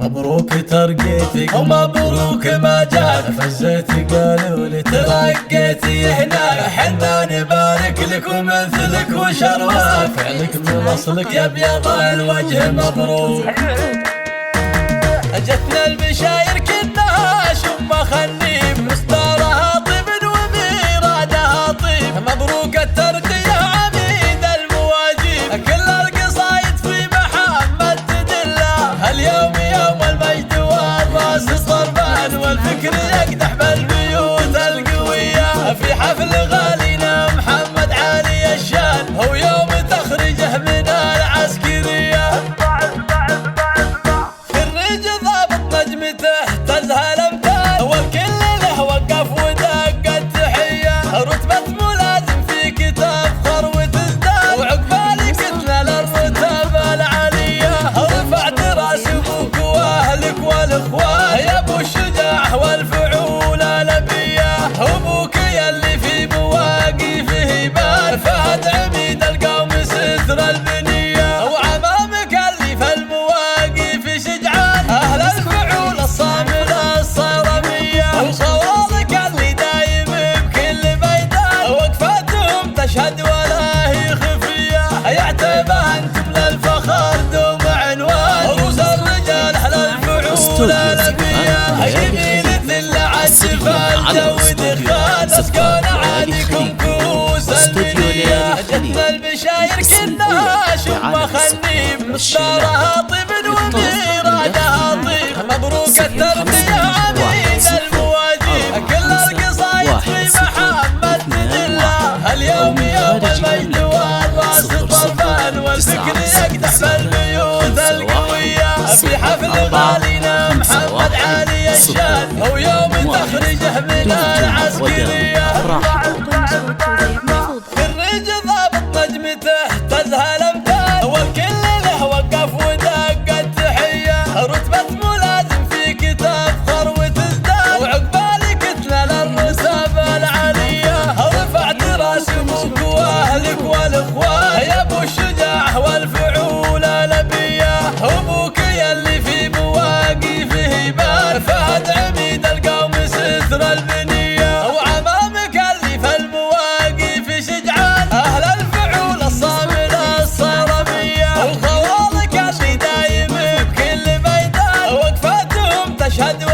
مبروك ترقيتك ومبروك ما جاك، فزيت قالوا لي ترقيتي هناك، حنا نبارك لك ومثلك وشرواك، فعلك من اصلك يا ابيض الوجه مبروك. جتنا البشاير كنها شم خليب، مستارها طيب وميرادها طيب، مبروك الترقية عميد المواجيب، كل القصايد في محمد تدله، اليوم يوم المجد والراس صربان، والفكر يقدح بالبيوت القوية، في حفل غالينا محمد عالي الشان، هو يوم تخرجه من العسكرية، تزهى الامثال والكل له وقف ودق التحيه، رتبة ملازم فيك تفخر وتزداد، وعقبالك تنال الرتبة العاليه، رفعت راس ابوك واهلك والاخوان، يا ابو الشجاع والفعول الابيه، ابوك يلي في مواقفه يبان، فهد عميد القوم ستر البنيه، وعمامك اللي في المواقف شجعان، اهل الفعول الصامل الصرميه، وصوالك اللي دايم بكل ميدان، وقفاتهم تشهد ولا هي خفيه، يعتبى انتم للفخر دوم عنوان، رؤوس الرجال اهل الفعول الابيه، يمينة العجف الجو دخان، اسكن عادكم كؤوس المنيه، جتنا البشاير كنها شم خليب، مستارها طيب وميرادها طيب، مبروك الترقية عميد المواجيب، كل القصايد في محمد تدله، اليوم يوم المجد والراس طرفان، والفكر يقدح بالبيوت القوية، في حفل غالينا محمد عالي الشان، هو يوم تخرجه من العسكرية، خريج ضابط نجمته تزهى الامثال، والكل له وقف ودق التحيه، رتبة ملازم فيك تفخر وتزداد، وعقبالك تنال الرتبة العاليه، رفعت راس ابوك واهلك والاخوان، يا ابو الشجاع والفعول الابيه، ابوك يلي في مواقفه يبان، فهد عميد القوم ستر البنيه، وعمامك اللي في المواقف شجعان، اهل الفعول الصامل الصرميه، وخوالك اللي دايم بكل ميدان، وقفاتهم تشهد